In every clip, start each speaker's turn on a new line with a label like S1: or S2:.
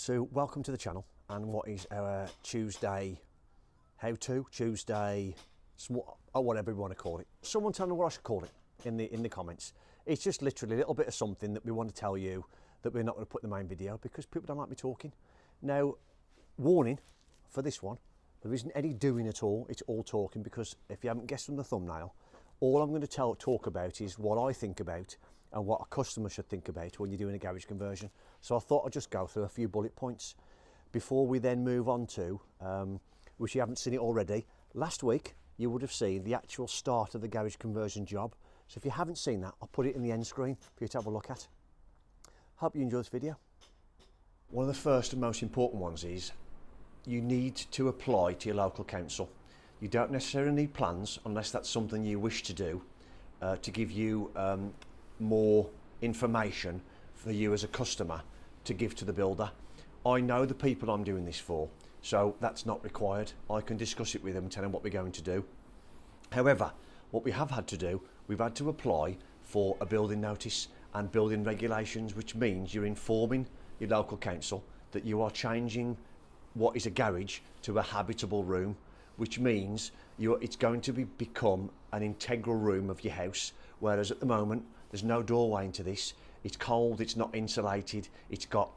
S1: So welcome to the channel, and what is our Tuesday how-to, Tuesday, or whatever we want to call it. Someone tell me what I should call it in the comments. It's just literally a little bit of something that we want to tell you that we're not going to put in the main video because people don't like me talking. Now, warning for this one, there isn't any doing at all, it's all talking, because if you haven't guessed from the thumbnail, all I'm going to talk about is what I think about and what a customer should think about when you're doing a garage conversion. So I thought I'd just go through a few bullet points before we then move on to, which you haven't seen it already, last week you would have seen the actual start of the garage conversion job. So if you haven't seen that, I'll put it in the end screen for you to have a look at. Hope you enjoy this video. One of the first and most important ones is you need to apply to your local council. You don't necessarily need plans unless that's something you wish to do, to give you more information for you as a customer to give to the builder. I know the people I'm doing this for, so that's not required. I can discuss it with them and tell them what we're going to do. However, what we have had to do, we've had to apply for a building notice and building regulations, which means you're informing your local council that you are changing what is a garage to a habitable room, which means it's going to become an integral room of your house, whereas at the moment there's no doorway into this. It's cold, it's not insulated, it's got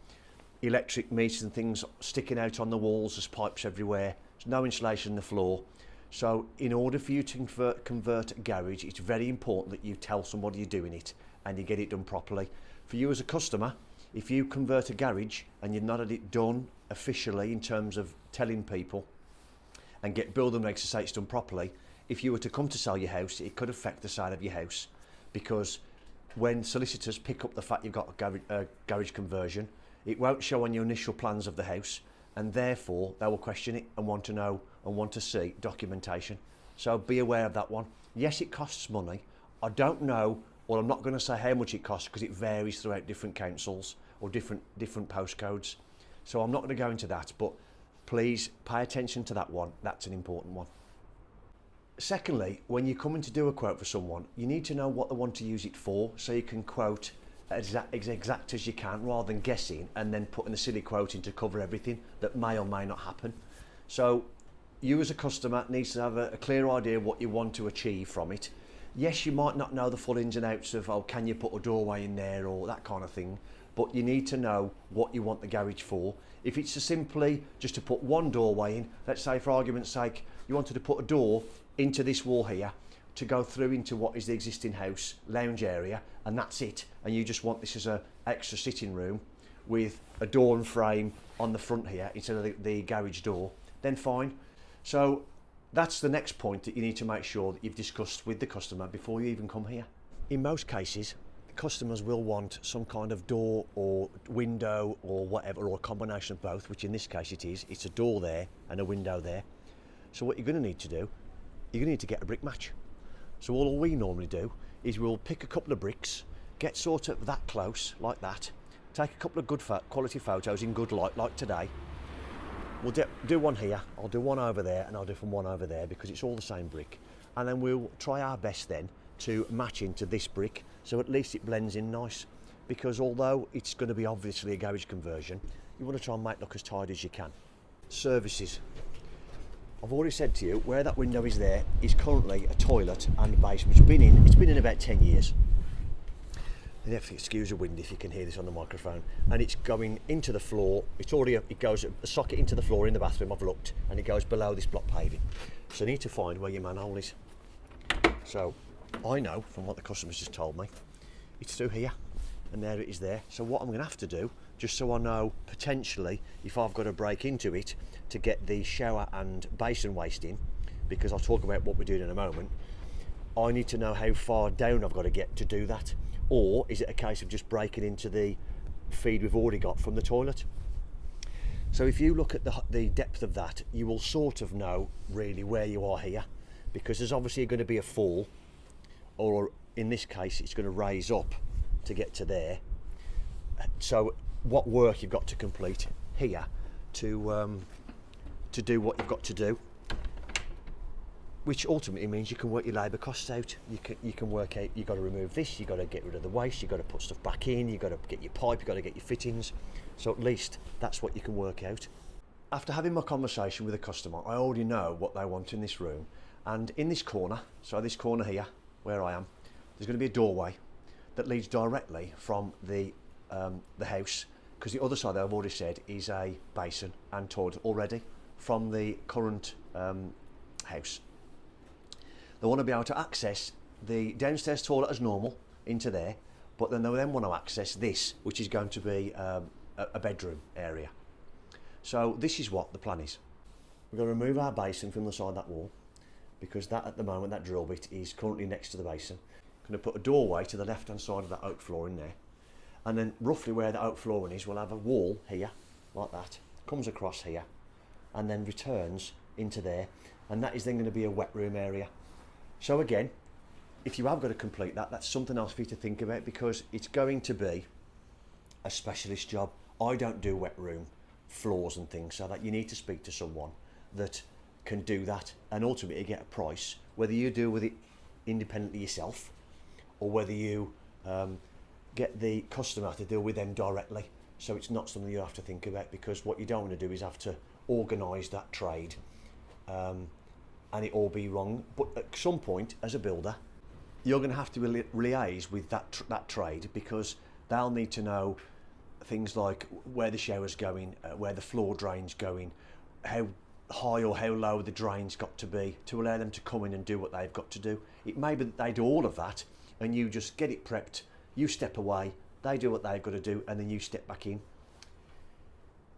S1: electric meters and things sticking out on the walls, there's pipes everywhere, there's no insulation in the floor. So in order for you to convert a garage, it's very important that you tell somebody you're doing it and you get it done properly. For you as a customer, if you convert a garage and you've not had it done officially in terms of telling people and get building regs to say it's done properly, if you were to come to sell your house, it could affect the sale of your house, because when solicitors pick up the fact you've got a garage conversion, it won't show on your initial plans of the house, and therefore they will question it and want to know and want to see documentation. So be aware of that one. Yes, it costs money. I don't know, or I'm not going to say how much it costs because it varies throughout different councils or different postcodes. So I'm not going to go into that, but please pay attention to that one. That's an important one. Secondly, when you're coming to do a quote for someone, you need to know what they want to use it for, so you can quote as exact as you can rather than guessing and then putting a silly quote in to cover everything that may or may not happen. So you as a customer needs to have a clear idea of what you want to achieve from it. Yes, you might not know the full ins and outs of, oh, can you put a doorway in there or that kind of thing, but you need to know what you want the garage for. If it's simply just to put one doorway in, let's say for argument's sake, you wanted to put a door into this wall here to go through into what is the existing house lounge area, and that's it, and you just want this as an extra sitting room with a door and frame on the front here instead of the garage door, then fine. So that's the next point that you need to make sure that you've discussed with the customer before you even come here. In most cases, customers will want some kind of door or window or whatever, or a combination of both, which in this case it's a door there and a window there. So what you're going to need to do, you're going to need to get a brick match. So all we normally do is we'll pick a couple of bricks, get sort of that close, like that, take a couple of good quality photos in good light, like today. We'll do one here, I'll do one over there, and I'll do one over there because it's all the same brick. And then we'll try our best then to match into this brick, so at least it blends in nice. Because although it's going to be obviously a garage conversion, you want to try and make it look as tidy as you can. Services. I've already said to you, where that window is there is currently a toilet and a basement. It's been in about 10 years. You have to excuse the wind if you can hear this on the microphone. And it's going into the floor. It goes a socket into the floor in the bathroom, I've looked, and it goes below this block paving. So you need to find where your manhole is. So I know from what the customer's just told me, it's through here, and there it is there. So what I'm going to have to do, just so I know potentially if I've got to break into it to get the shower and basin waste in, because I'll talk about what we're doing in a moment, I need to know how far down I've got to get to do that. Or is it a case of just breaking into the feed we've already got from the toilet? So if you look at the depth of that, you will sort of know really where you are here, because there's obviously going to be a fall, or in this case it's going to raise up to get to there. So what work you've got to complete here to do what you've got to do. which ultimately means you can work your labour costs out. You can work out, you've got to remove this, you've got to get rid of the waste, you've got to put stuff back in, you've got to get your pipe, you've got to get your fittings. So at least that's what you can work out. After having my conversation with a customer, I already know what they want in this room. And in this corner, so this corner here, where I am, there's going to be a doorway that leads directly from the house, because the other side, I've already said, is a basin and toilet already from the current house. They want to be able to access the downstairs toilet as normal into there, but then they want to access this, which is going to be a bedroom area. So this is what the plan is. We're going to remove our basin from the side of that wall, because that at the moment, that drill bit is currently next to the basin. Going to put a doorway to the left hand side of that oak flooring there, and then roughly where the oak flooring is, we'll have a wall here like that, comes across here and then returns into there, and that is then going to be a wet room area. So again, if you have got to complete that, that's something else for you to think about, because it's going to be a specialist job. I don't do wet room floors and things, so that you need to speak to someone that can do that and ultimately get a price, whether you deal with it independently yourself or whether you get the customer to deal with them directly. So it's not something you have to think about, because what you don't want to do is have to organise that trade and it all be wrong. But at some point, as a builder, you're going to have to liaise with that trade, because they'll need to know things like where the shower's going, where the floor drain's going, how high or how low the drain's got to be, to allow them to come in and do what they've got to do. It may be that they do all of that and you just get it prepped, you step away, they do what they've got to do, and then you step back in.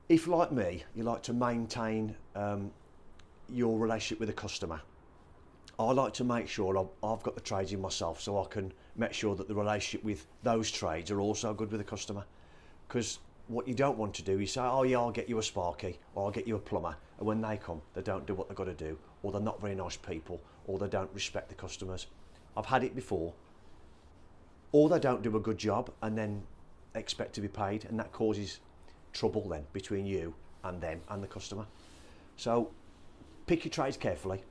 S1: If, like me, you like to maintain your relationship with the customer, I like to make sure I've got the trades in myself, so I can make sure that the relationship with those trades are also good with the customer. Because what you don't want to do is say, oh yeah, I'll get you a sparky, or I'll get you a plumber, and when they come, they don't do what they've got to do, or they're not very nice people, or they don't respect the customers. I've had it before. Or they don't do a good job and then expect to be paid, and that causes trouble then between you and them and the customer. So pick your trades carefully,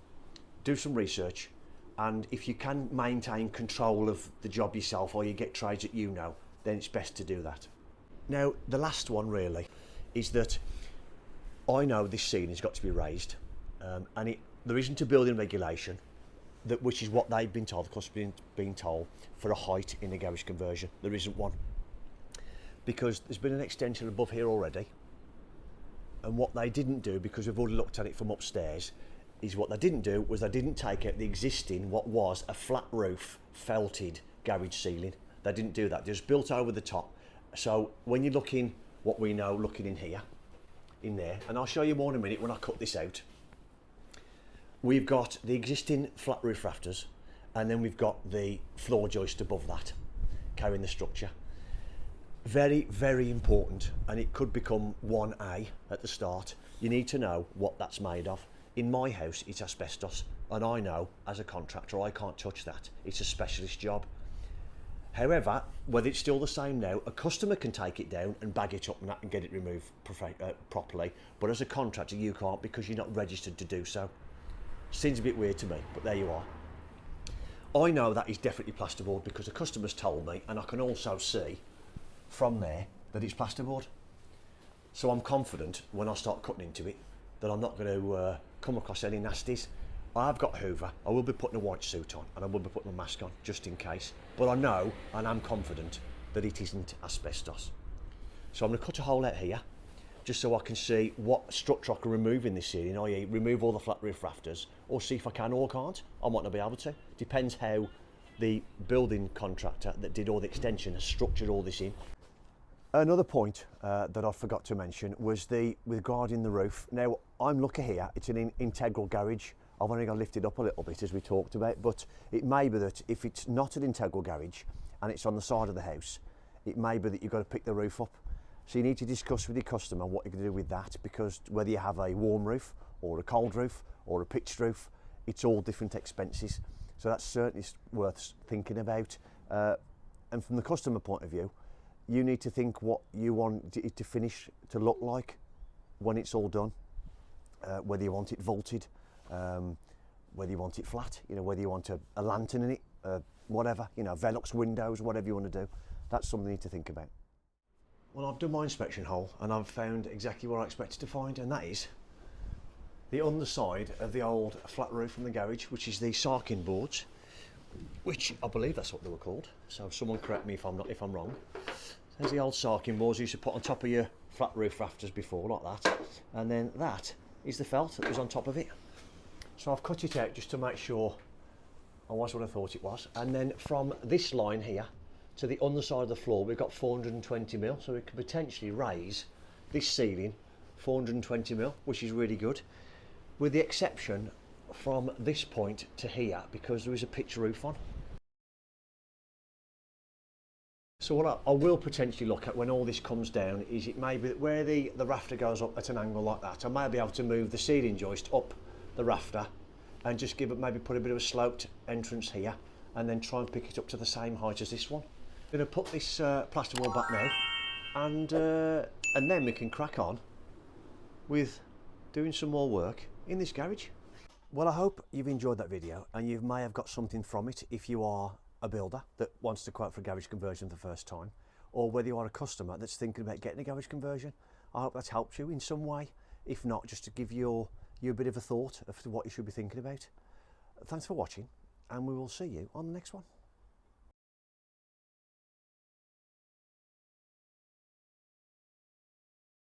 S1: do some research, and if you can maintain control of the job yourself, or you get trades that you know, then it's best to do that. Now, the last one really is that I know this ceiling's got to be raised, and there isn't a building regulation, which is what they've been told, the customer's been told, for a height in the garage conversion. There isn't one, because there's been an extension above here already, and what they didn't do, because we've already looked at it from upstairs, is what they didn't do was they didn't take out the existing, what was a flat roof felted garage ceiling. They didn't do that, they just built over the top. So when you're looking, what we know, looking in here, in there, and I'll show you more in a minute when I cut this out, we've got the existing flat roof rafters, and then we've got the floor joist above that, carrying the structure. Very, very important, and it could become 1A at the start. You need to know what that's made of. In my house, it's asbestos, and I know, as a contractor, I can't touch that. It's a specialist job. However, whether it's still the same now, a customer can take it down and bag it up and get it removed properly, but as a contractor, you can't, because you're not registered to do so. Seems a bit weird to me, but there you are. I know that is definitely plasterboard, because the customer's told me, and I can also see from there that it's plasterboard. So I'm confident when I start cutting into it that I'm not going to come across any nasties. I've got Hoover, I will be putting a white suit on, and I will be putting a mask on just in case, but I know and I'm confident that it isn't asbestos. So I'm going to cut a hole out here just so I can see what structure I can remove in this ceiling, i.e. remove all the flat roof rafters, or see if I can or can't. I might not be able to. Depends how the building contractor that did all the extension has structured all this in. Another point that I forgot to mention was regarding the roof. Now, I'm looking here, it's an integral garage. I've only got to lift it up a little bit, as we talked about, but it may be that if it's not an integral garage and it's on the side of the house, it may be that you've got to pick the roof up. So you need to discuss with your customer what you're going to do with that, because whether you have a warm roof or a cold roof or a pitched roof, it's all different expenses. So that's certainly worth thinking about. And from the customer point of view, you need to think what you want it to finish to look like when it's all done, whether you want it vaulted, whether you want it flat, you know, whether you want a lantern in it, whatever, you know, Velux windows, whatever you want to do. That's something you need to think about. Well, I've done my inspection hole and I've found exactly what I expected to find, and that is the underside of the old flat roof from the garage, which is the sarking boards, which I believe that's what they were called. So someone correct me if I'm wrong. There's the old sarking boards you used to put on top of your flat roof rafters before, like that. And then that is the felt that was on top of it. So I've cut it out just to make sure I was what I thought it was. And then from this line here to the underside of the floor, we've got 420mm, so we could potentially raise this ceiling 420mm, which is really good, with the exception from this point to here, because there is a pitch roof on. So what I will potentially look at when all this comes down is it may be that where the rafter goes up at an angle like that, I may be able to move the ceiling joist up the rafter and just give it, maybe put a bit of a sloped entrance here, and then try and pick it up to the same height as this one. I'm going to put this plasterboard back now, and then we can crack on with doing some more work in this garage. Well, I hope you've enjoyed that video and you may have got something from it if you are a builder that wants to quote for a garage conversion for the first time, or whether you are a customer that's thinking about getting a garage conversion. I hope that's helped you in some way, if not just to give you a bit of a thought of what you should be thinking about. Thanks for watching, and we will see you on the next one.